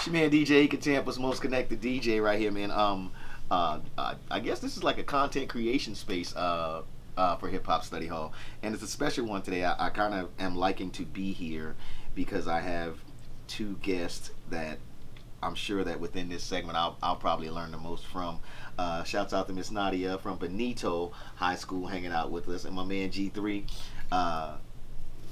your man DJEkin, Tampa's most connected DJ right here, man. I guess this is like a content creation space for Hip Hop Study Hall, and it's a special one today. I kind of am liking to be here because I have two guests that I'm sure that within this segment I'll probably learn the most from. Shouts out to Miss Nadia from Benito High School hanging out with us, and my man G3.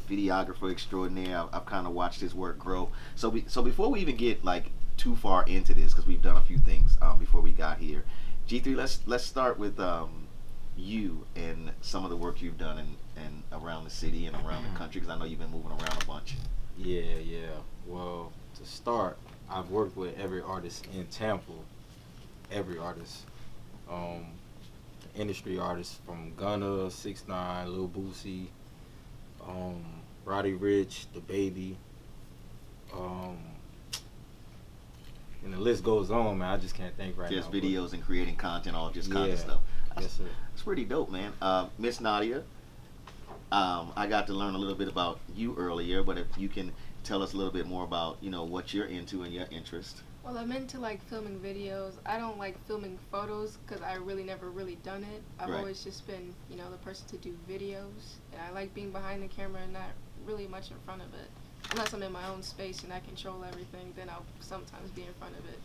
Videographer extraordinaire. I've kind of watched his work grow. So before we even get like too far into this, because we've done a few things before we got here, G3, let's start with you and some of the work you've done and around the city and around the country, because I know you've been moving around a bunch. Yeah. Well, to start, I've worked with every artist in Tampa, every artist. Industry artists from Gunna, 6ix9ine, Lil Boosie, Roddy Ricch, The Baby, and the list goes on, man. I just can't think right just now. Just videos and creating content, all just kind of Yeah. stuff. Yes, sir. It's pretty dope, man. Miss Nadia, I got to learn a little bit about you earlier, but if you can tell us a little bit more about, what you're into and your interest. Well, I'm into like filming videos. I don't like filming photos because I really never really done it. I've Right. always just been, the person to do videos. And I like being behind the camera and not really much in front of it. Unless I'm in my own space and I control everything, then I'll sometimes be in front of it.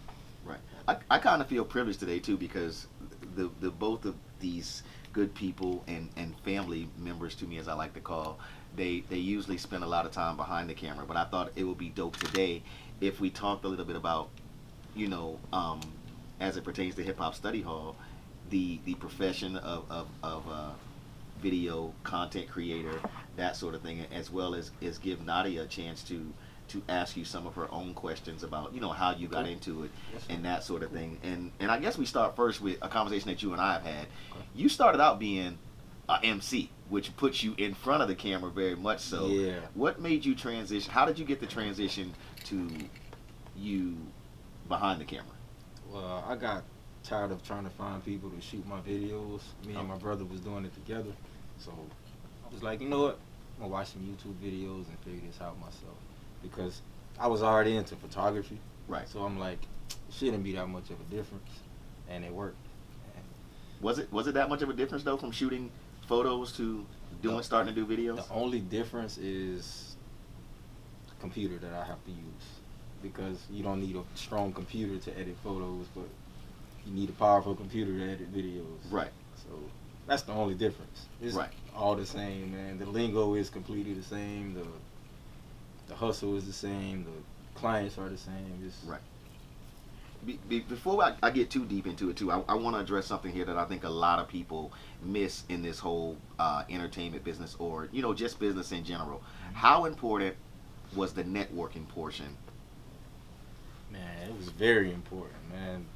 Right. I kind of feel privileged today too, because the both of these good people and family members to me, as I like to call, they usually spend a lot of time behind the camera. But I thought it would be dope today if we talked a little bit about, as it pertains to Hip Hop Study Hall, the profession of video content creator, that sort of thing, as well as give Nadia a chance to ask you some of her own questions about how you got into it and that sort of thing. And I guess we start first with a conversation that you and I have had. You started out being a MC, which puts you in front of the camera very much so. Yeah. What made you transition? How did you get the transition to you behind the camera? Well, I got tired of trying to find people to shoot my videos. Me and my brother was doing it together. So I was like, you know what? I'm gonna watch some YouTube videos and figure this out myself. Because I was already into photography. Right. So I'm like, it shouldn't be that much of a difference. And it worked. And Was it that much of a difference though, from shooting photos to starting to do videos? the only difference is the computer that I have to use. Because you don't need a strong computer to edit photos, but you need a powerful computer to edit videos. Right. So that's the only difference. It's Right. all the same, man. The lingo is completely the same. The hustle is the same. The clients are the same. It's Right. Before I get too deep into it too, I want to address something here that I think a lot of people miss in this whole entertainment business, or just business in general. How important was the networking portion? Man, it was very important, man.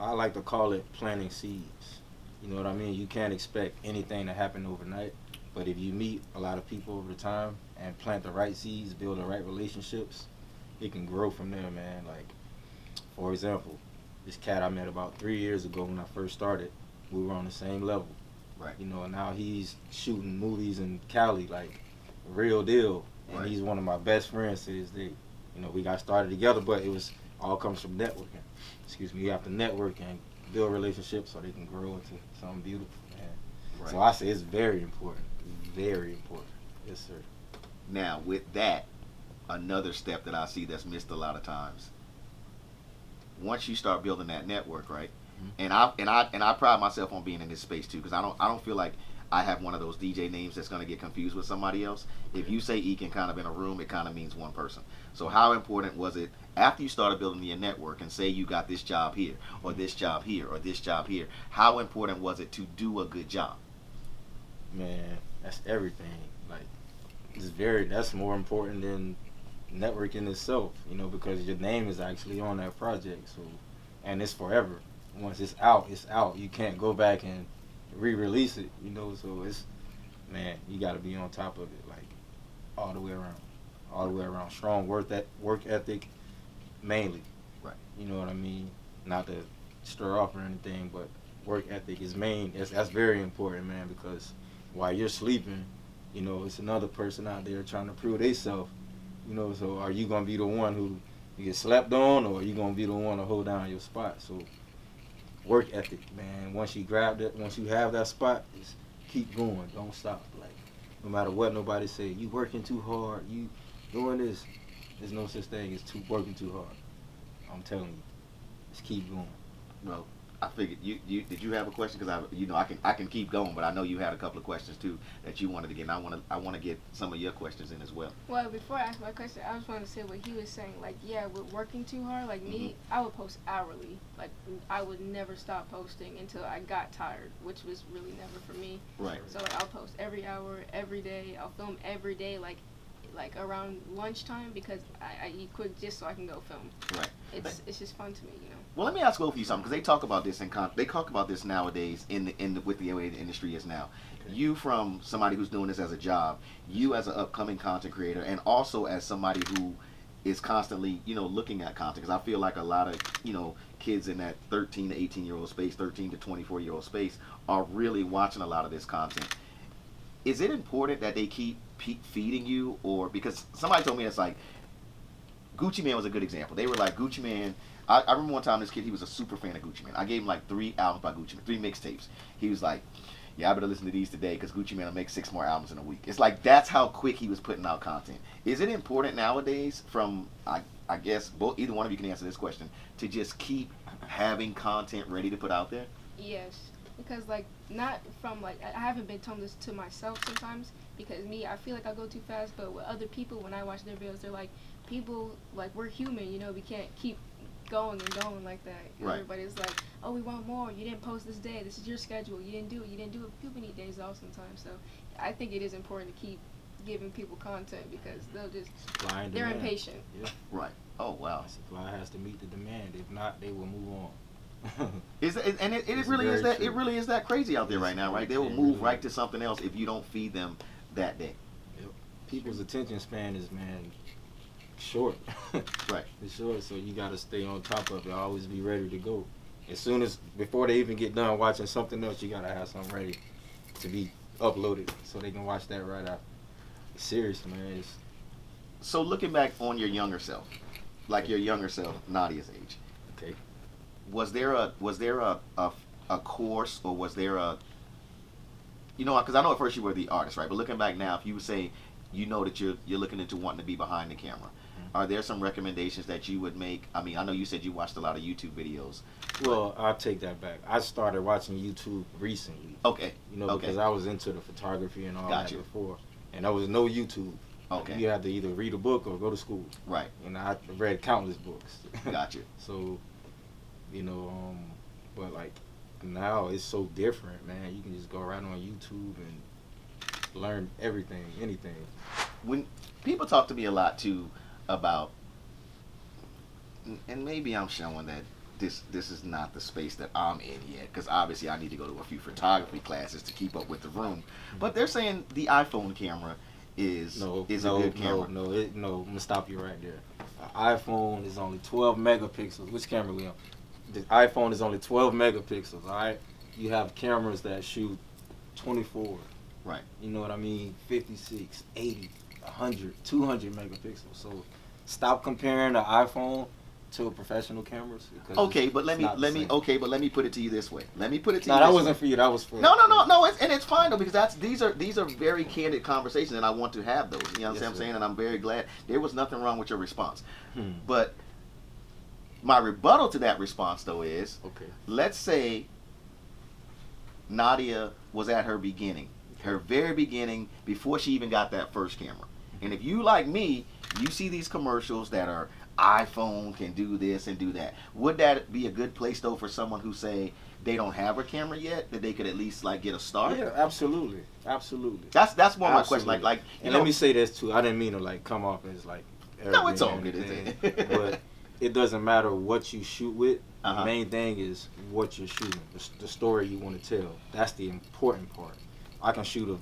I like to call it planting seeds. You know what I mean? You can't expect anything to happen overnight, but if you meet a lot of people over time and plant the right seeds, build the right relationships, it can grow from there, man. Like, for example, this cat I met about 3 years ago when I first started, we were on the same level. Right. And now he's shooting movies in Cali, like, real deal. And Right. he's one of my best friends to this day. We got started together, but it was all comes from networking. Excuse me, you have to network and build relationships so they can grow into something beautiful, man. Right. So I say it's very important. Very important. Yes, sir. Now, with that, another step that I see that's missed a lot of times. Once you start building that network, right? Mm-hmm. And I pride myself on being in this space too, because I don't feel like I have one of those DJ names that's going to get confused with somebody else. If you say Ekin kind of in a room, it kind of means one person. So how important was it after you started building your network, and say you got this job here, or this job here, or this job here, how important was it to do a good job? Man, that's everything. Like, that's more important than networking itself, because your name is actually on that project. So, and it's forever. Once it's out, it's out. You can't go back and re-release it, so man, you got to be on top of it, like, all the way around. Strong work ethic, mainly. Right. You know what I mean? Not to stir off or anything, but work ethic is main. That's very important, man, because while you're sleeping, it's another person out there trying to prove themselves. So are you gonna be the one who you get slept on, or you gonna be the one to hold down your spot. So work ethic, man. Once you grab that, once you have that spot, just keep going. Don't stop. Like no matter what nobody say, you working too hard. You doing this. There's no such thing as working too hard. I'm telling you, just keep going. Well, I figured you did you have a question? Because I can keep going, but I know you had a couple of questions too that you wanted to get. And I want to get some of your questions in as well. Well, before I ask my question, I just wanted to say what he was saying. Like, yeah, with working too hard, like me, I would post hourly. Like, I would never stop posting until I got tired, which was really never for me. Right. So like, I'll post every hour, every day. I'll film every day, like around lunchtime, because I eat quick just so I can go film. Right. It's just fun to me, you know. Well, let me ask both of you something, because they talk about this they talk about this nowadays with the way the industry is now. Okay. You, from somebody who's doing this as a job, you as an upcoming content creator, and also as somebody who is constantly looking at content, because I feel like a lot of kids in that 13 to 18-year-old space, 13 to 24-year-old space are really watching a lot of this content. Is it important that they keep feeding you, or because somebody told me it's like Gucci Mane was a good example. They were like, Gucci Mane. I remember one time this kid, he was a super fan of Gucci Mane. I gave him like 3 albums by Gucci Mane, 3 mixtapes. He was like, yeah, I better listen to these today because Gucci Mane will make 6 more albums in a week. It's like that's how quick he was putting out content. Is it important nowadays, from I guess either one of you can answer this question, to just keep having content ready to put out there? Yes, because like not from like I haven't been telling this to myself sometimes, because me, I feel like I go too fast, but with other people, when I watch their videos, they're like, people, like, we're human, we can't keep going and going like that. Right. Everybody's like, oh, we want more, you didn't post this day, this is your schedule, you didn't do it. People need days off sometimes, so I think it is important to keep giving people content, because they'll just, they're impatient. Yeah. Right. Oh, wow. Supply has to meet the demand. If not, they will move on. It really is that crazy out there right now, right? They will move right to something else if you don't feed them that day. Yep. People's attention span is, short. Right. It's short, so you gotta stay on top of it. Always be ready to go. Before they even get done watching something else, you gotta have something ready to be uploaded so they can watch that right after. It's serious, man. So looking back on your younger self, like your younger self, Nadia's age. Okay. Was there a course, or was there a, because I know at first you were the artist, right? But looking back now, if you would say, that you're looking into wanting to be behind the camera, are there some recommendations that you would make? I mean, I know you said you watched a lot of YouTube videos. Well, I'll take that back. I started watching YouTube recently. Okay. Because I was into the photography and all that Gotcha. Before, and there was no YouTube. Okay. You had to either read a book or go to school. Right. And I read countless books. Gotcha. So, but like now it's so different, man. You can just go right on YouTube and learn everything, anything. When people talk to me a lot too about, and maybe I'm showing that this is not the space that I'm in yet, because obviously I need to go to a few photography classes to keep up with the room. But they're saying the iPhone camera is a good camera. No, I'm gonna stop you right there. An iPhone is only 12 megapixels. Which camera we on? The iPhone is only 12 megapixels. All right, you have cameras that shoot 24. Right. You know what I mean? 56, 80, 100, 200 megapixels. So stop comparing the iPhone to professional cameras. Okay, but let me put it to you this way. No, that wasn't for you. That was for No. And it's fine though, because these are very candid conversations, and I want to have those. You know what I'm saying? And I'm very glad there was nothing wrong with your response. But my rebuttal to that response though is, let's say Nadia was at her beginning, her very beginning, before she even got that first camera. And if you, like me, you see these commercials that are iPhone can do this and do that, would that be a good place though for someone who say they don't have a camera yet, that they could at least like get a start? Yeah, absolutely. That's more my question. Like and let me say this too. I didn't mean to like come off as like no, it's all good. But it doesn't matter what you shoot with. The main thing is what you're shooting, the story you want to tell. That's the important part. I can shoot a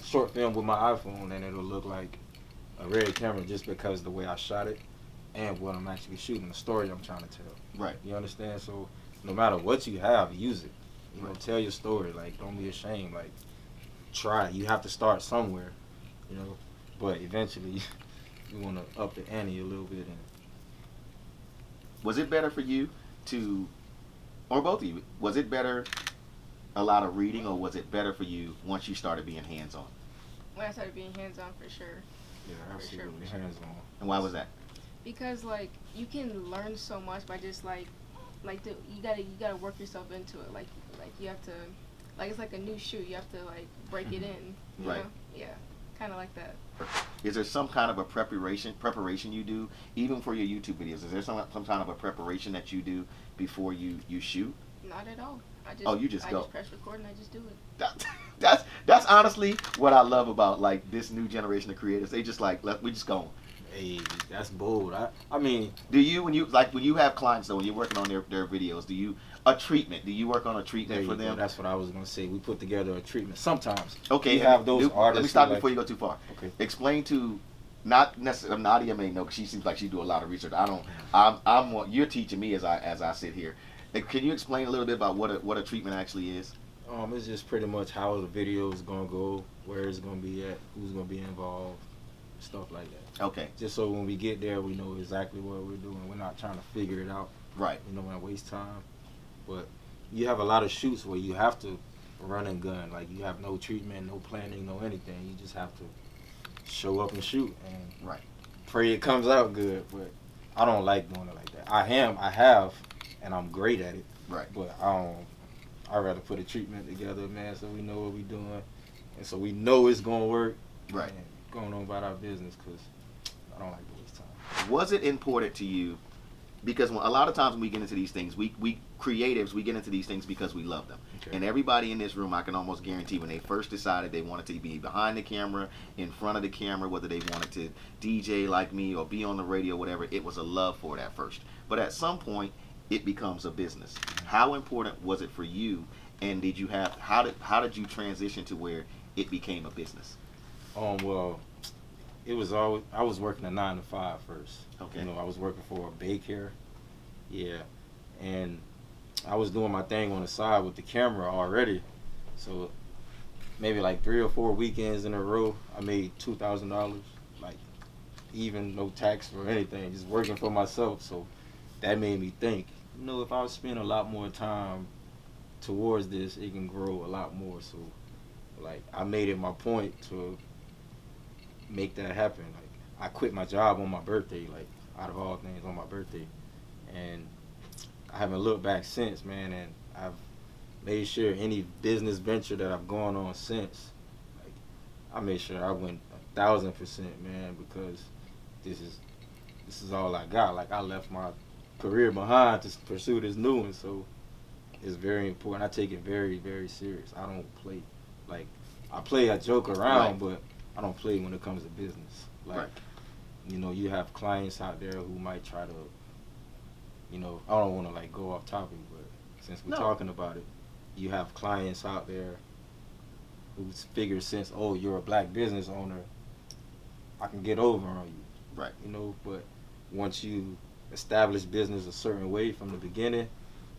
short film with my iPhone and it'll look like a red camera just because the way I shot it and what I'm actually shooting, the story I'm trying to tell. Right. You understand? So no matter what you have, use it. Tell your story. Like, don't be ashamed. Like, try. You have to start somewhere, But eventually, you want to up the ante a little bit and Was it better for you to, or both of you, was it better a lot of reading, or was it better for you once you started being hands-on? When I started being hands-on, for sure. Yeah, absolutely, sure. hands on. And why was that? Because like you can learn so much by just you gotta work yourself into it. Like you have to, like it's like a new shoe. You have to like break it in. You Right. know? Yeah. Kind of like that. Is there some kind of a preparation you do, even for your YouTube videos? Is there some kind of a preparation that you do before you shoot? Not at all. You just go. I just press record and I just do it. That's honestly what I love about like this new generation of creators. They just like we just go. Hey, that's bold. I mean, do you when you have clients though, when you're working on their videos, do you work on a treatment for them? That's what I was gonna say. We put together a treatment sometimes. Okay, you have those artists. Let me stop before you go too far. Okay. Explain to, not necessarily Nadia may know because she seems like she do a lot of research. I don't. You're teaching me as I sit here. Can you explain a little bit about what a treatment actually is? It's just pretty much how the video is gonna go, where it's gonna be at, who's gonna be involved, stuff like that. Okay. Just so when we get there, we know exactly what we're doing. We're not trying to figure it out. Right. And waste time. But you have a lot of shoots where you have to run and gun. Like you have no treatment, no planning, no anything. You just have to show up and shoot and pray it comes out good. But I don't like doing it like that. I have, and I'm great at it. Right. But I'd rather put a treatment together, man, so we know what we're doing, and so we know it's gonna work. Right. And going on about our business, because I don't like to waste time. Was it important to you? Because a lot of times when we get into these things, we creatives, we get into these things because we love them. Okay. And everybody in this room, I can almost guarantee, when they first decided they wanted to be behind the camera, in front of the camera, whether they wanted to DJ like me or be on the radio, whatever, it was a love for it at first. But at some point, it becomes a business. How important was it for you? And how did you transition to where it became a business? Well, it was always, I was working a 9 to 5 first. Okay. I was working for a daycare. Yeah. And I was doing my thing on the side with the camera already. So maybe like 3 or 4 weekends in a row, I made $2,000. Like even no tax or anything, just working for myself. So that made me think, if I spend a lot more time towards this, it can grow a lot more. So like I made it my point to make that happen. Like I quit my job on my birthday, like out of all things on my birthday, and I haven't looked back since, man. And I've made sure any business venture that I've gone on since, like I made sure I went 1,000%, man, because this is all I got. Like I left my career behind to pursue this new one, so it's very important. I take it very, very serious. I don't play. Like I joke around, but I don't play when it comes to business. Like, you have clients out there who might try to, I don't want to like go off topic, but since we're talking about it, you have clients out there who figure since, oh, you're a black business owner, I can get over on you. Right. But once you establish business a certain way from the beginning,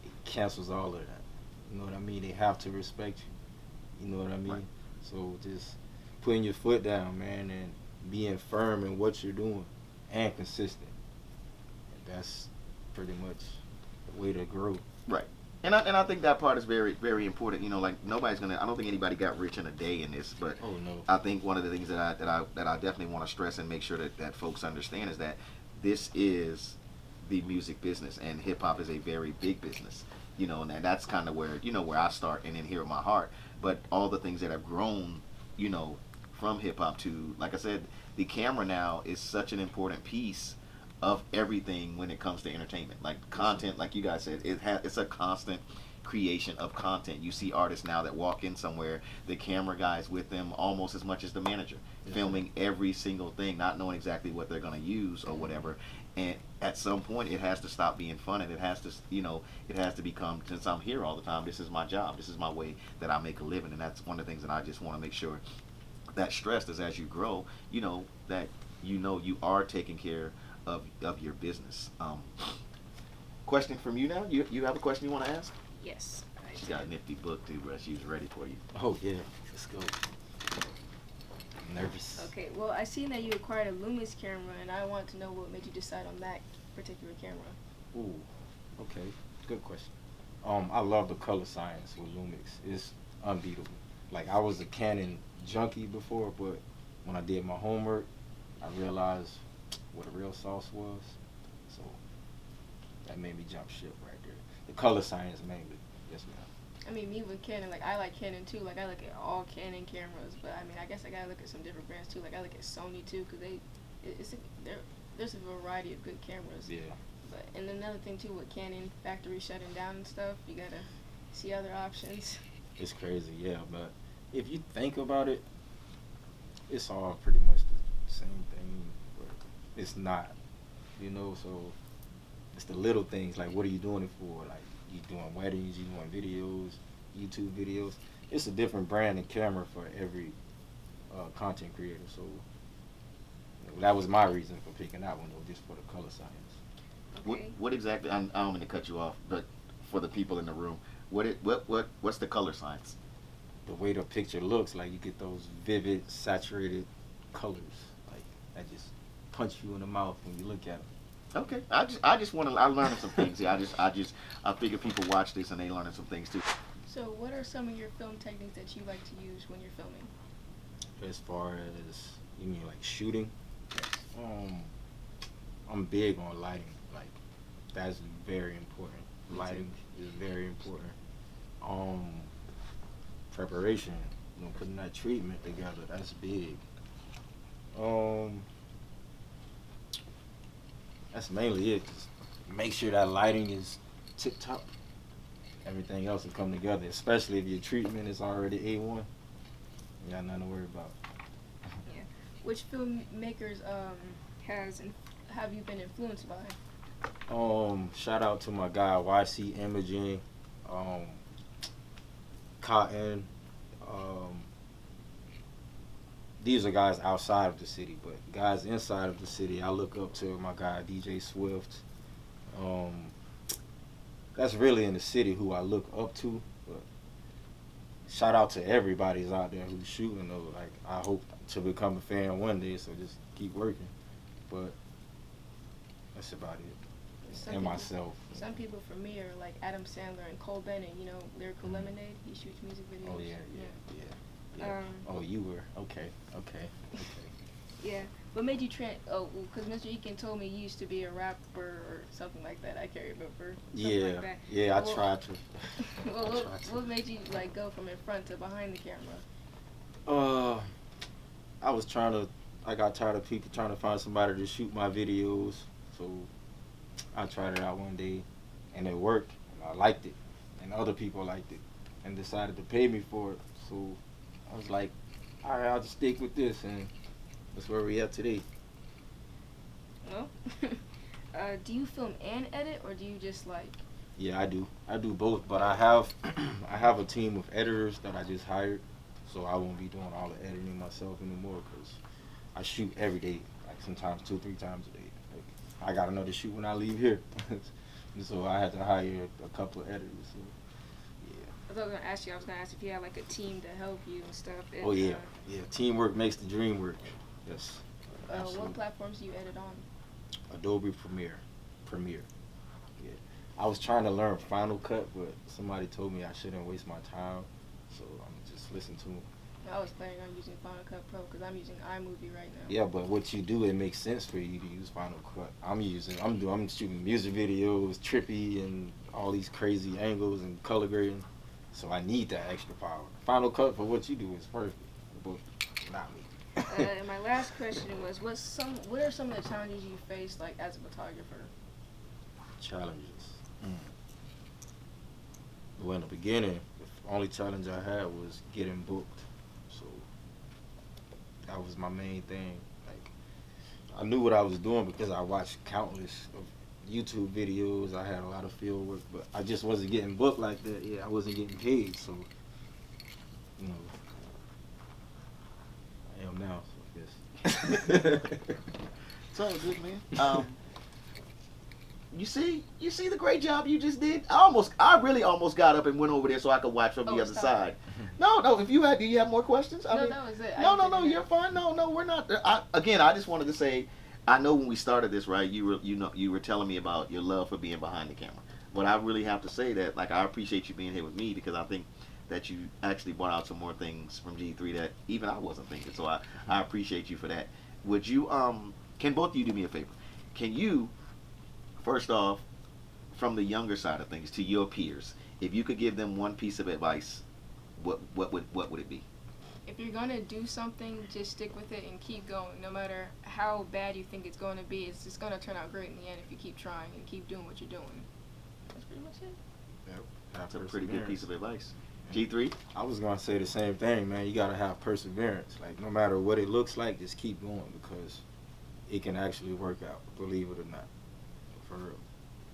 it cancels all of that. You know what I mean? They have to respect you. You know what I mean? Right. So just putting your foot down, man, and being firm in what you're doing and consistent. And that's pretty much the way to grow. Right. And I think that part is very, very important. Like I don't think anybody got rich in a day in this, but oh, no. I think one of the things that I definitely want to stress and make sure that folks understand is that this is the music business, and hip hop is a very big business. And that's kind of where where I start, and then here at my heart. But all the things that have grown, from hip hop to, like I said, the camera now is such an important piece of everything when it comes to entertainment. Like content, like you guys said, it's a constant creation of content. You see artists now that walk in somewhere, the camera guy's with them almost as much as the manager, filming every single thing, not knowing exactly what they're going to use or whatever. And at some point, it has to stop being fun, and it has to, it has to become, since I'm here all the time, this is my job, this is my way that I make a living. And that's one of the things that I just want to make sure that stressed is, as you grow, that you are taking care of your business. Question from you now. You have a question you want to ask? Yes. She's got a nifty book too, bro. She's ready for you. Oh yeah, let's go. I'm nervous. Okay, well, I seen that you acquired a Lumix camera, and I want to know what made you decide on that particular camera. Ooh, okay, good question. I love the color science with Lumix. It's unbeatable. Like I was a Canon junkie before, but when I did my homework, I realized what a real sauce was. So that made me jump ship right there. The color science mainly. Yes, ma'am. I mean, me with Canon, like I like Canon too. Like I look at all Canon cameras, but I mean, I guess I gotta look at some different brands too. Like I look at Sony too, cause there's a variety of good cameras. Yeah. But and another thing too with Canon factory shutting down and stuff, you gotta see other options. It's crazy, yeah. But if you think about it, it's all pretty much the same thing. But it's not, you know. So it's the little things. Like, what are you doing it for? Like, you doing weddings, you doing videos, YouTube videos. It's a different brand and camera for every content creator. So that was my reason for picking that one, though, just for the color science. Okay. What exactly? I don't mean to cut you off, but for the people in the room, what's the color science? The way the picture looks, like you get those vivid, saturated colors, like that just punch you in the mouth when you look at them. Okay, I just want to. I learning some things. Yeah, I figure people watch this and they learning some things too. So, what are some of your film techniques that you like to use when you're filming? As far as, you mean like shooting? I'm big on lighting. Like, that's very important. Lighting is very important. Preparation, you know, putting that treatment together, that's big. That's mainly it. Just make sure that lighting is tip top. Everything else will come together, especially if your treatment is already A1. You got nothing to worry about. Yeah. Which filmmakers have you been influenced by? Shout out to my guy YC Imaging, Cotton. These are guys outside of the city, but guys inside of the city, I look up to my guy DJ Swift. That's really in the city who I look up to. But shout out to everybody's out there who's shooting though. Like, I hope to become a fan one day, so just keep working. But that's about it. And myself. Some people for me are like Adam Sandler and Cole Bennett, you know, Lyrical Lemonade. He shoots music videos. Oh yeah. Oh, you were okay. Yeah. What made you because Mr. Ekin told me you used to be a rapper or something like that. I can't remember. Like that. Yeah. I tried to. What made you like go from in front to behind the camera? I got tired of people trying to find somebody to shoot my videos, so I tried it out one day, and it worked, and I liked it, and other people liked it, and decided to pay me for it. So I was like, all right, I'll just stick with this, and that's where we at today. Well, do you film and edit, or do you just like? Yeah, I do. I do both, but I have I have a team of editors that I just hired, so I won't be doing all the editing myself anymore because I shoot every day, like sometimes 2-3 times a day. I got another shoot when I leave here, so I had to hire a couple of editors. So, yeah. I was gonna ask if you had like a team to help you and stuff. Oh yeah, teamwork makes the dream work. Yes. What platforms do you edit on? Adobe Premiere. Yeah. I was trying to learn Final Cut, but somebody told me I shouldn't waste my time, so I'm just listening to them. I was planning on using Final Cut Pro because I'm using iMovie right now. Yeah, but what you do, it makes sense for you to use Final Cut. I'm shooting music videos, trippy, and all these crazy angles and color grading, so I need that extra power. Final Cut for what you do is perfect, but not me. And my last question was, what are some of the challenges you faced, like as a photographer? Challenges. Well, in the beginning, the only challenge I had was getting booked. So that was my main thing. Like, I knew what I was doing because I watched countless of YouTube videos. I had a lot of field work, but I just wasn't getting booked like that. Yeah, I wasn't getting paid, so you know, I am now. So I guess. It's all good, man. You see the great job you just did. I really almost got up and went over there so I could watch from the other side. No. If you do you have more questions? No, that was it. No. You're fine. No, we're not. I just wanted to say, I know when we started this, right, you were telling me about your love for being behind the camera. But I really have to say that, like, I appreciate you being here with me because I think that you actually brought out some more things from G3 that even I wasn't thinking. So I appreciate you for that. Would you can both of you do me a favor? Can you first off, from the younger side of things to your peers, if you could give them one piece of advice, what would it be? If you're gonna do something, just stick with it and keep going. No matter how bad you think it's gonna be, it's just gonna turn out great in the end if you keep trying and keep doing what you're doing. That's pretty much it. Yep. That's a pretty good piece of advice. G3? I was gonna say the same thing, man. You gotta have perseverance. Like no matter what it looks like, just keep going because it can actually work out. Believe it or not, for real.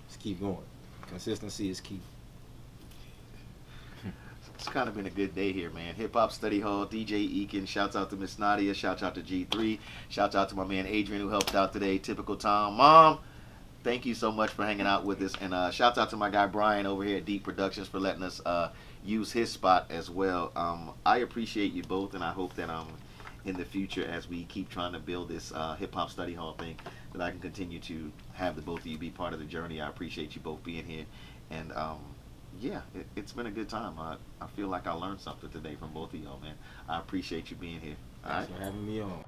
Just keep going. Consistency is key. It's kind of been a good day here, man. Hip Hop Study Hall, DJEkin. Shouts out to Miss Nadia. Shouts out to G3. Shouts out to my man Adrian who helped out today. Typical Tom. Mom, thank you so much for hanging out with us. And shouts out to my guy Brian over here at Deep Productions for letting us use his spot as well. I appreciate you both, and I hope that in the future, as we keep trying to build this Hip Hop Study Hall thing, that I can continue to have the both of you be part of the journey. I appreciate you both being here. And yeah, it's been a good time. I feel like I learned something today from both of y'all, man. I appreciate you being here. All right? Thanks for having me on.